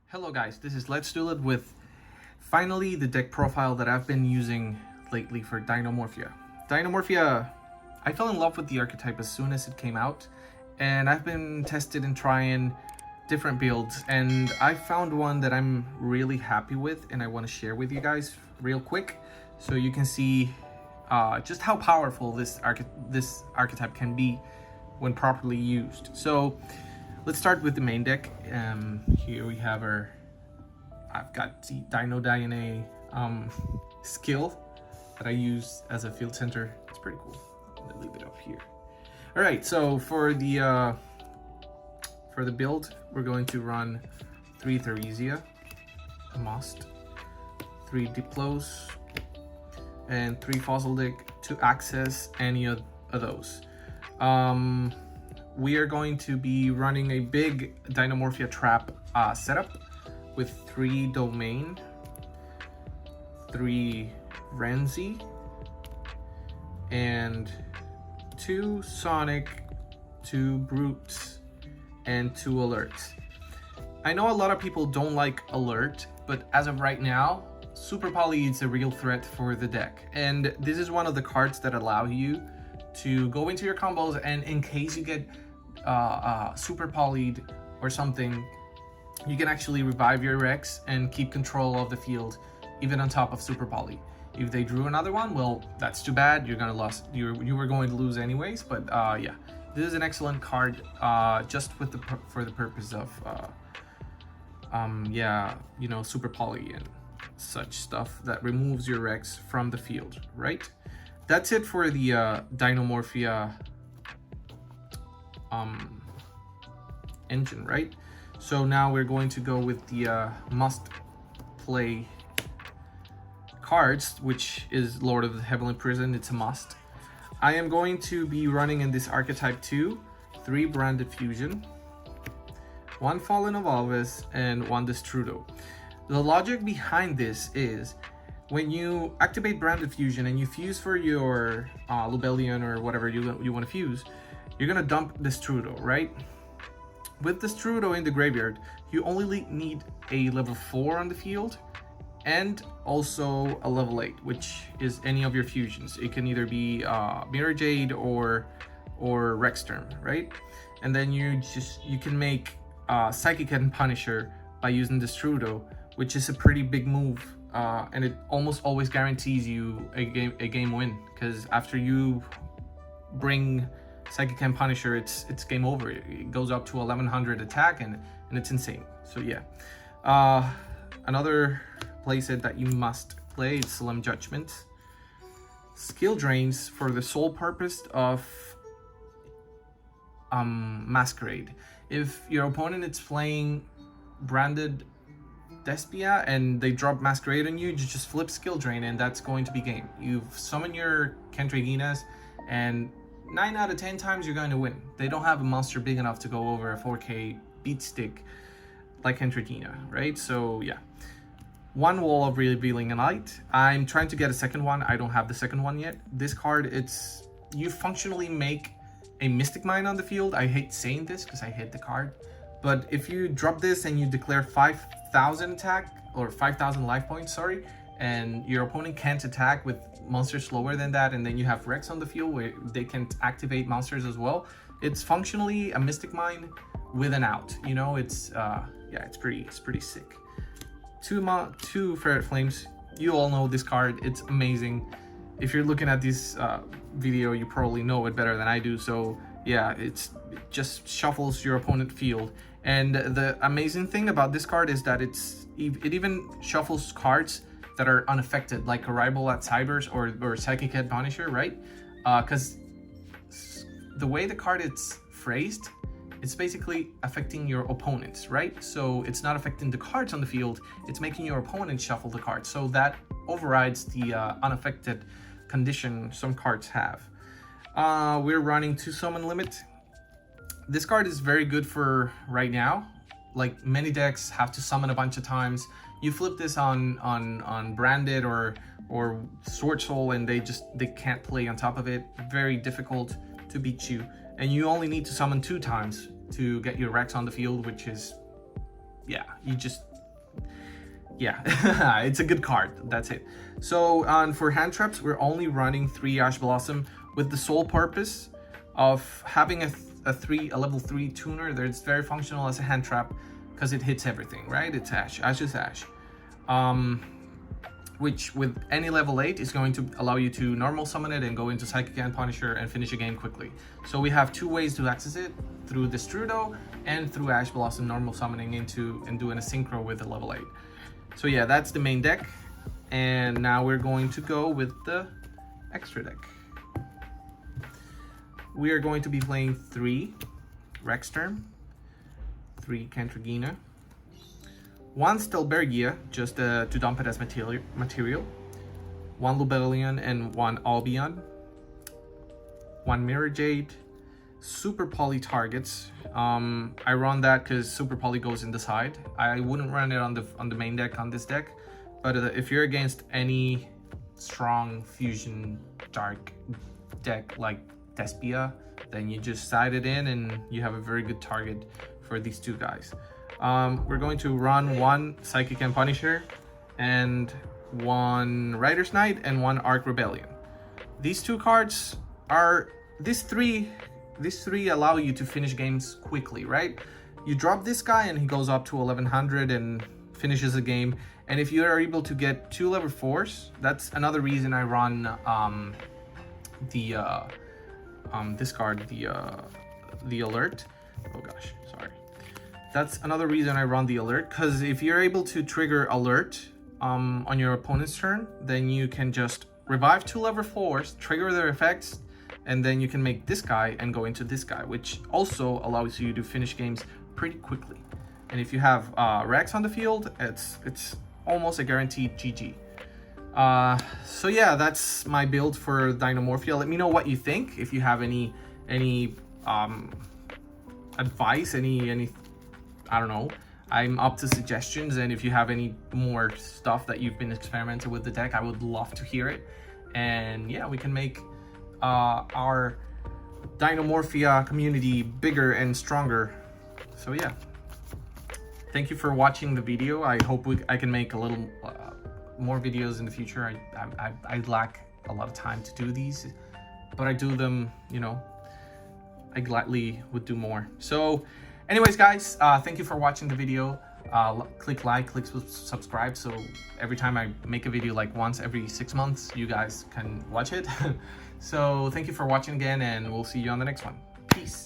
Hello guys, this is Let's Do It with finally the deck profile that I've been using lately for Dinomorphia. Dinomorphia, I fell in love with the archetype as soon as it came out, and I've been tested and trying different builds, and I found one that I'm really happy with and I want to share with you guys real quick so you can see just how powerful this archetype can be when properly used. So let's start with the main deck. Here we have I've got the Dino DNA skill that I use as a field center. It's pretty cool. I'm gonna leave it up here. All right, so for the build, we're going to run 3 Theresia, a must, 3 Diplos, and 3 Fossil Dick to access any of those. We are going to be running a big Dinomorphia trap setup with 3 Domain, 3 Renzi, and 2 Sonic, 2 Brutes, and 2 Alerts. I know a lot of people don't like Alert, but as of right now, Super Poly is a real threat for the deck. And this is one of the cards that allow you to go into your combos, and in case you get super polyed or something, you can actually revive your Rex and keep control of the field even on top of super poly. If they drew another one, well, that's too bad. You're gonna lose. You were going to lose anyways. But yeah, this is an excellent card just for the purpose of yeah, you know, super poly and such stuff that removes your Rex from the field, right? That's it for the Dinomorphia engine, right? So now we're going to go with the must play cards, which is Lord of the Heavenly Prison. It's a must. I am going to be running in this archetype 2, 3 Branded Fusion, 1 Fallen of Alvis, and 1 Destrudo. The logic behind this is when you activate Branded Fusion and you fuse for your Lubellion or whatever you want to fuse, you're gonna dump Destrudo, right? With Destrudo in the graveyard, you only need a level 4 on the field and also a level 8, which is any of your fusions. It can either be Mirror Jade or Rexterm, right? And then you can make Psychic and Punisher by using Destrudo, which is a pretty big move. And it almost always guarantees you a game win, because after you bring Psychic and Punisher, it's game over. It goes up to 1100 attack and it's insane. So yeah, another playset that you must play is Solemn Judgment. Skill drains for the sole purpose of Masquerade. If your opponent is playing Branded Despia and they drop Masquerade on you, you just flip Skill Drain and that's going to be game. You've summoned your Kentriginas and 9 out of 10 times you're going to win. They don't have a monster big enough to go over a 4k beat stick like Kentrigina, right? So yeah, 1 Wall of Revealing a Light. I'm trying to get a second one. I don't have the second one yet. This card, you functionally make a Mystic Mine on the field. I hate saying this because I hate the card, but if you drop this and you declare 5,000 attack or 5,000 life points, sorry, and your opponent can't attack with monsters slower than that, and then you have Rex on the field where they can activate monsters as well, it's functionally a Mystic Mine with an out. You know, it's yeah, it's pretty sick. 2 Ferret Flames. You all know this card. It's amazing. If you're looking at this video, you probably know it better than I do. So yeah, it just shuffles your opponent field. And the amazing thing about this card is that it even shuffles cards that are unaffected, like Arrival at Cybers or Psychic Head Punisher, right? Because the way the card is phrased, it's basically affecting your opponents, right? So it's not affecting the cards on the field, it's making your opponent shuffle the cards. So that overrides the unaffected condition some cards have. We're running 2 Summon Limit. This card is very good for right now. Like, many decks have to summon a bunch of times. You flip this on Branded or Sword Soul and they can't play on top of it. Very difficult to beat you. And you only need to summon 2 times to get your Rex on the field, which is yeah, it's a good card. That's it. So for hand traps, we're only running 3 Ash Blossom with the sole purpose of having a level 3 tuner that's very functional as a hand trap because it hits everything, right? It's Ash is Ash. Which with any level 8 is going to allow you to normal summon it and go into Psychic and Punisher and finish a game quickly. So we have 2 ways to access it, through the Strudo and through Ash Blossom normal summoning into and doing a synchro with a level 8. So yeah, that's the main deck. And now we're going to go with the extra deck. We are going to be playing 3 Rexterm, 3 Cantragina, 1 Stelbergia, just to dump it as material, 1 Lubellion and 1 Albion, 1 Mirror Jade, Super Poly targets. I run that because Super Poly goes in the side. I wouldn't run it on the main deck on this deck, but if you're against any strong fusion dark deck like Despia, then you just side it in and you have a very good target for these 2 guys. We're going to run 1 Psychic and Punisher and 1 Rider's Knight and 1 Arc Rebellion. These 2 cards are these three allow you to finish games quickly, right? You drop this guy and he goes up to 1100 and finishes the game. And if you are able to get 2 level 4s, that's another reason I run this card, the alert. Oh gosh, sorry. That's another reason I run the alert, because if you're able to trigger alert on your opponent's turn, then you can just revive 2 level 4s, trigger their effects, and then you can make this guy and go into this guy, which also allows you to finish games pretty quickly. And if you have Rex on the field, it's almost a guaranteed GG. So yeah, that's my build for Dinomorphia. Let me know what you think. If you have any advice, any I don't know, I'm up to suggestions. And if you have any more stuff that you've been experimenting with the deck, I would love to hear it. And yeah, we can make our Dinomorphia community bigger and stronger. So yeah, thank you for watching the video. I hope I can make a little more videos in the future. I lack a lot of time to do these, but I do them, you know, I gladly would do more. So anyways, guys, thank you for watching the video. Click like, click subscribe, so every time I make a video, like once every 6 months, you guys can watch it. So thank you for watching again, and we'll see you on the next one. Peace.